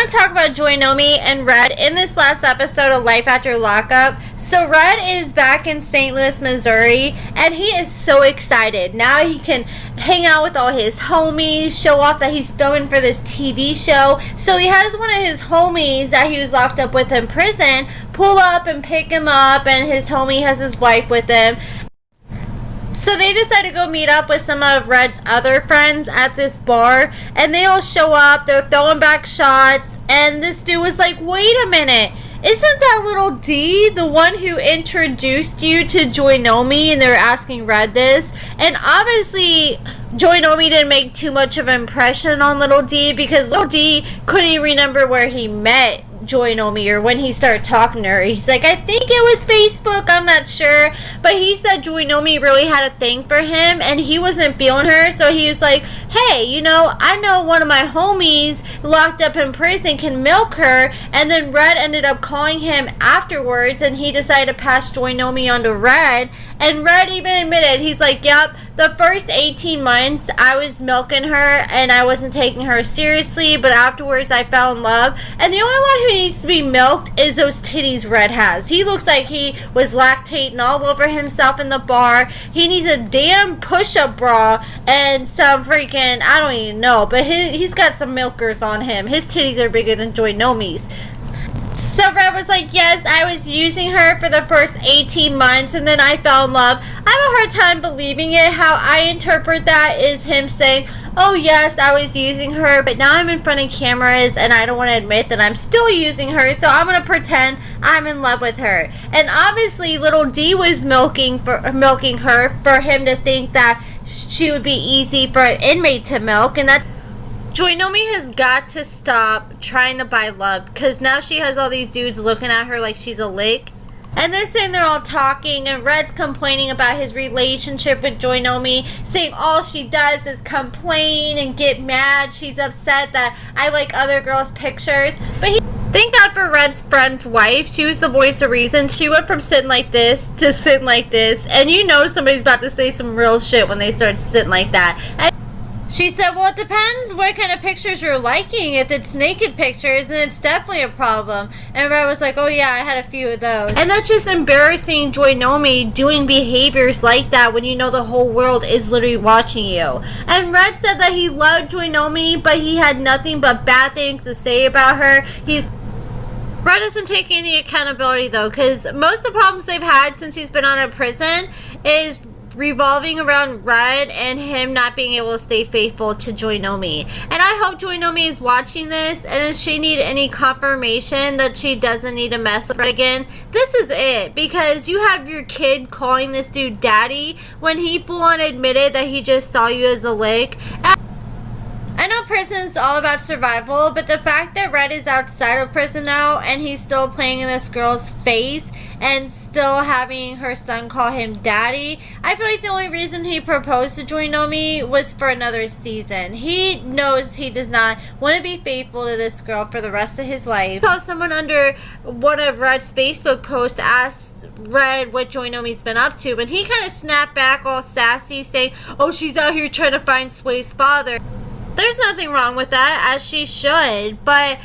want to talk about Joynomi and Red in this last episode of Life After Lockup. So Red is back in St. Louis, Missouri, and he is so excited. Now he can hang out with all his homies, show off that he's filming for this TV show. So he has one of his homies that he was locked up with in prison pull up and pick him up, and his homie has his wife with him. So they decide to go meet up with some of Red's other friends at this bar, and they all show up, they're throwing back shots, and this dude was like, wait a minute, isn't that little D the one who introduced you to Joynomi? And they were asking Red this, and obviously Joynomi didn't make too much of an impression on little D, because little D couldn't even remember where he met Joynomi or when he started talking to her. He's like, I think it was Facebook, I'm not sure, but he said Joynomi really had a thing for him and he wasn't feeling her, so he was like, hey, you know, I know one of my homies locked up in prison can milk her. And then Red ended up calling him afterwards, and he decided to pass Joynomi on to Red, and Red even admitted, he's like, yep, the first 18 months I was milking her and I wasn't taking her seriously, but afterwards I fell in love, and the only one who needs to be milked is those titties Red has. He looks like he was lactating all over himself in the bar. He needs a damn push-up bra and some freaking, I don't even know, but he's got some milkers on him. His titties are bigger than Joynomi's. So Red was like, yes, I was using her for the first 18 months and then I fell in love. I have a hard time believing it. How I interpret that is him saying, oh yes, I was using her, but now I'm in front of cameras and I don't want to admit that I'm still using her, so I'm going to pretend I'm in love with her. And obviously little D was milking her for him to think that she would be easy for an inmate to milk, and that's Joynomi has got to stop trying to buy love, because now she has all these dudes looking at her like she's a lick. And they're sitting there all talking, and Red's complaining about his relationship with Joynomi, saying all she does is complain and get mad. She's upset that I like other girls' pictures. But thank God for Red's friend's wife. She was the voice of reason. She went from sitting like this to sitting like this. And you know somebody's about to say some real shit when they start sitting like that. And she said, well, it depends what kind of pictures you're liking. If it's naked pictures, then it's definitely a problem. And Red was like, oh yeah, I had a few of those. And that's just embarrassing Joynomi doing behaviors like that when you know the whole world is literally watching you. And Red said that he loved Joynomi, but he had nothing but bad things to say about her. Red isn't taking any accountability though, because most of the problems they've had since he's been out of prison is revolving around Red and him not being able to stay faithful to Joynomi. And I hope Joynomi is watching this, and if she needs any confirmation that she doesn't need to mess with Red again, this is it. Because you have your kid calling this dude daddy when he full on admitted that he just saw you as a lick. I know prison's all about survival, but the fact that Red is outside of prison now and he's still playing in this girl's face and still having her son call him daddy, I feel like the only reason he proposed to Joynomi was for another season. He knows he does not want to be faithful to this girl for the rest of his life. I saw someone under one of Red's Facebook posts asked Red what Joynomi's been up to, and he kind of snapped back all sassy saying, oh, she's out here trying to find Sway's father. There's nothing wrong with that, as she should, but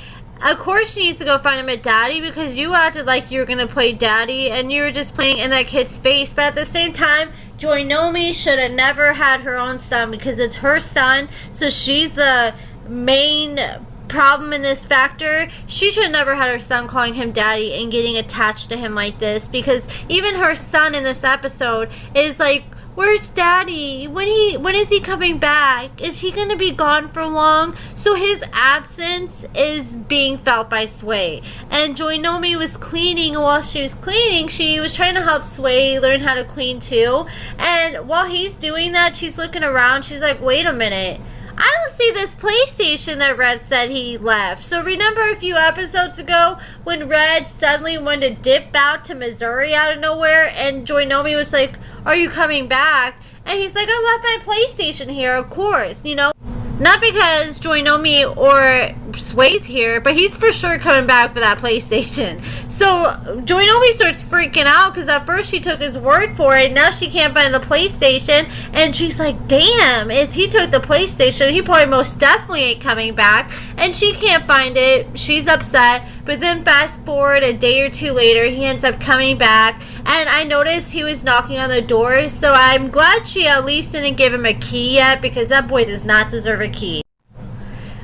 of course she needs to go find him a daddy, because you acted like you were going to play daddy and you were just playing in that kid's face. But at the same time, Joynomi should have never had her own son, because it's her son, so she's the main problem in this factor. She should have never had her son calling him daddy and getting attached to him like this, because even her son in this episode is like, where's daddy? When is he coming back? Is he going to be gone for long? So his absence is being felt by Sway. And Joynomi was cleaning, and while she was cleaning, she was trying to help Sway learn how to clean too. And while he's doing that, she's looking around. She's like, wait a minute. I don't see this PlayStation that Red said he left. So remember a few episodes ago when Red suddenly wanted to dip out to Missouri out of nowhere, and Joynomi was like, are you coming back? And he's like, I left my PlayStation here, of course, you know. Not because Joynomi or Sway's here, but he's for sure coming back for that PlayStation. So Joynomi starts freaking out because at first she took his word for it. Now she can't find the PlayStation, and she's like, damn, if he took the PlayStation, he probably most definitely ain't coming back. And she can't find it. She's upset. But then fast forward a day or two later, he ends up coming back, and I noticed he was knocking on the door, so I'm glad she at least didn't give him a key yet, because that boy does not deserve a key.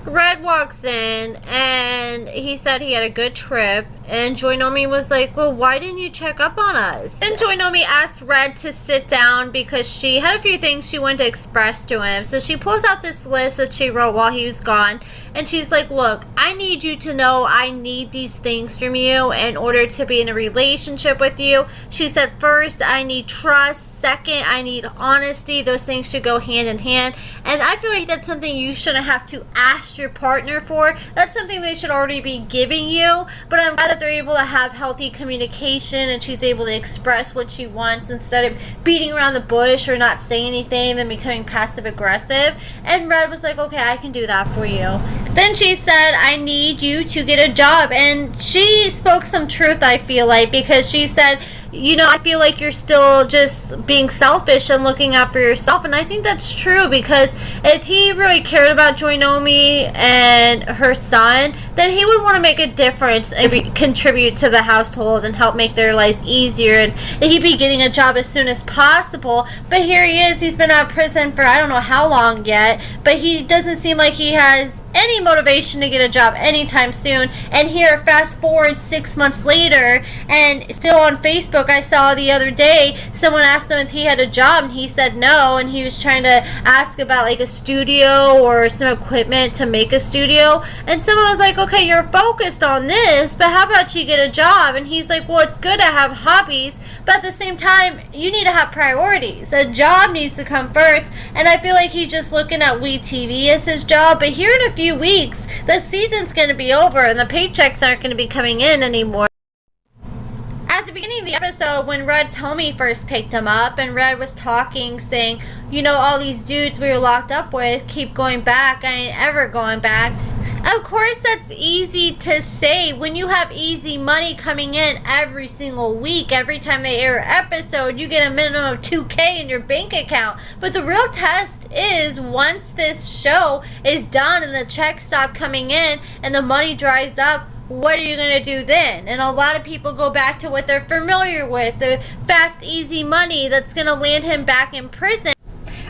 Red walks in, and he said he had a good trip, and Joynomi was like, well, why didn't you check up on us? Then Joynomi asked Red to sit down because she had a few things she wanted to express to him. So she pulls out this list that she wrote while he was gone, and she's like, look, I need you to know I need these things from you in order to be in a relationship with you. She said, first, I need trust. Second, I need honesty. Those things should go hand in hand. And I feel like that's something you shouldn't have to ask your partner for. That's something they should already be giving you. But I'm glad that they're able to have healthy communication and she's able to express what she wants instead of beating around the bush or not saying anything and then becoming passive aggressive. And Red was like, okay, I can do that for you. Then she said, I need you to get a job. And she spoke some truth, I feel like, because she said, you know, I feel like you're still just being selfish and looking out for yourself. And I think that's true, because if he really cared about Joynomi and her son, then he would want to make a difference and contribute to the household and help make their lives easier. And he'd be getting a job as soon as possible. But here he is. He's been out of prison for I don't know how long yet. But he doesn't seem like he has any motivation to get a job anytime soon. And here, fast forward 6 months later, and still on Facebook, I saw the other day someone asked him if he had a job, and he said no, and he was trying to ask about like a studio or some equipment to make a studio, and someone was like, okay, you're focused on this, but how about you get a job? And he's like, well, it's good to have hobbies, but at the same time, you need to have priorities. A job needs to come first, and I feel like he's just looking at WeTV as his job, but here in a few weeks, the season's going to be over, and the paychecks aren't going to be coming in anymore. At the beginning of the episode, when Red's homie first picked him up, and Red was talking, saying, you know, all these dudes we were locked up with keep going back, I ain't ever going back. Of course, that's easy to say when you have easy money coming in every single week. Every time they air an episode, you get a minimum of $2,000 in your bank account. But the real test is once this show is done and the checks stop coming in and the money dries up, what are you going to do then? And a lot of people go back to what they're familiar with, the fast, easy money that's going to land him back in prison.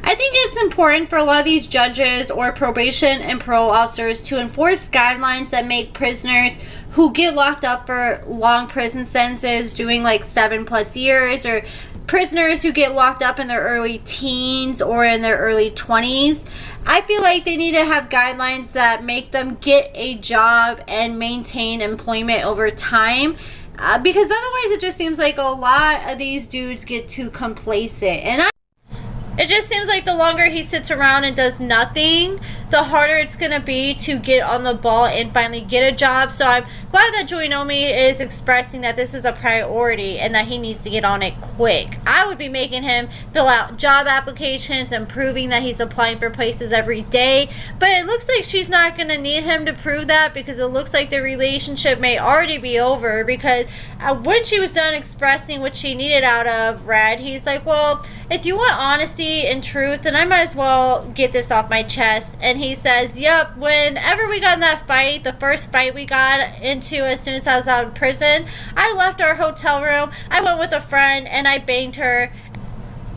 I think it's important for a lot of these judges or probation and parole officers to enforce guidelines that make prisoners who get locked up for long prison sentences, doing like 7+ years, or prisoners who get locked up in their early teens or in their early 20s. I feel like they need to have guidelines that make them get a job and maintain employment over time. Because otherwise it just seems like a lot of these dudes get too complacent. And it just seems like the longer he sits around and does nothing, the harder it's going to be to get on the ball and finally get a job. So I'm glad that Joynomi is expressing that this is a priority and that he needs to get on it quick. I would be making him fill out job applications and proving that he's applying for places every day. But it looks like she's not going to need him to prove that, because it looks like the relationship may already be over, because when she was done expressing what she needed out of Red, he's like, well, if you want honesty and truth, then I might as well get this off my chest. And he says, yep, whenever we got in that fight, the first fight we got into as soon as I was out of prison, I left our hotel room, I went with a friend, and I banged her.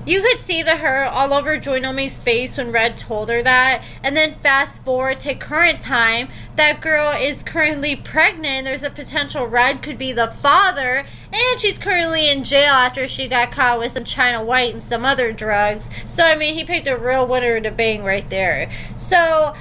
You could see the hurt all over Joynomi's face when Red told her that. And then fast forward to current time, that girl is currently pregnant. There's a potential Red could be the father, and she's currently in jail after she got caught with some China White and some other drugs. So, I mean, he picked a real winner to bang right there. So,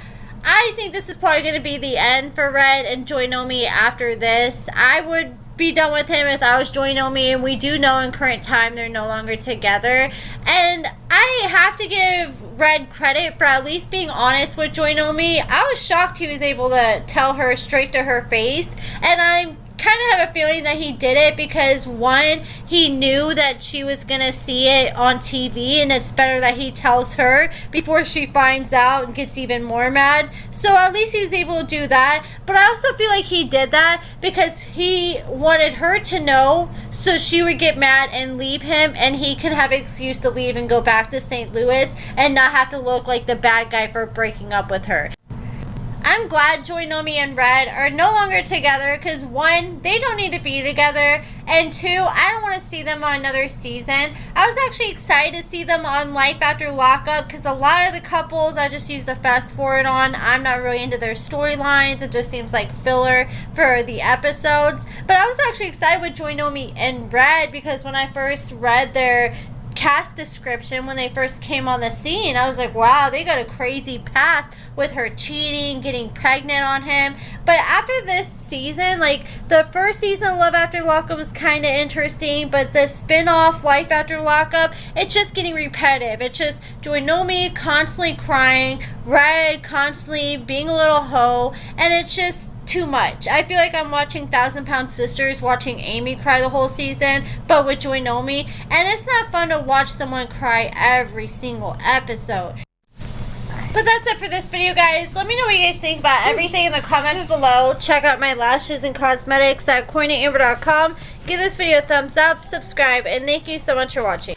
I think this is probably going to be the end for Red and Joynomi after this. I would be done with him if I was Joynomi, and we do know in current time they're no longer together. And I have to give Red credit for at least being honest with Joynomi. I was shocked he was able to tell her straight to her face, and I'm kind of have a feeling that he did it because, one, he knew that she was going to see it on TV, and it's better that he tells her before she finds out and gets even more mad. So at least he was able to do that. But I also feel like he did that because he wanted her to know so she would get mad and leave him, and he can have an excuse to leave and go back to St. Louis and not have to look like the bad guy for breaking up with her. I'm glad Joynomi and Red are no longer together because, one, they don't need to be together, and two, I don't want to see them on another season. I was actually excited to see them on Life After Lockup because a lot of the couples I just used to fast forward on. I'm not really into their storylines. It just seems like filler for the episodes. But I was actually excited with Joynomi and Red because when I first read their cast description when they first came on the scene, I was like, wow, they got a crazy past with her cheating, getting pregnant on him. But after this season, like the first season of Love After Lockup was kind of interesting, but the spin-off Life After Lockup, it's just getting repetitive. It's just Joynomi constantly crying, Red constantly being a little hoe, and it's just too much. I feel like I'm watching 1,000-Pound Sisters, watching Amy cry the whole season, but with Joynomi, and it's not fun to watch someone cry every single episode. But that's it for this video, guys. Let me know what you guys think about everything in the comments below. Check out my lashes and cosmetics at AccordingtoAmber.com. Give this video a thumbs up, subscribe, and thank you so much for watching.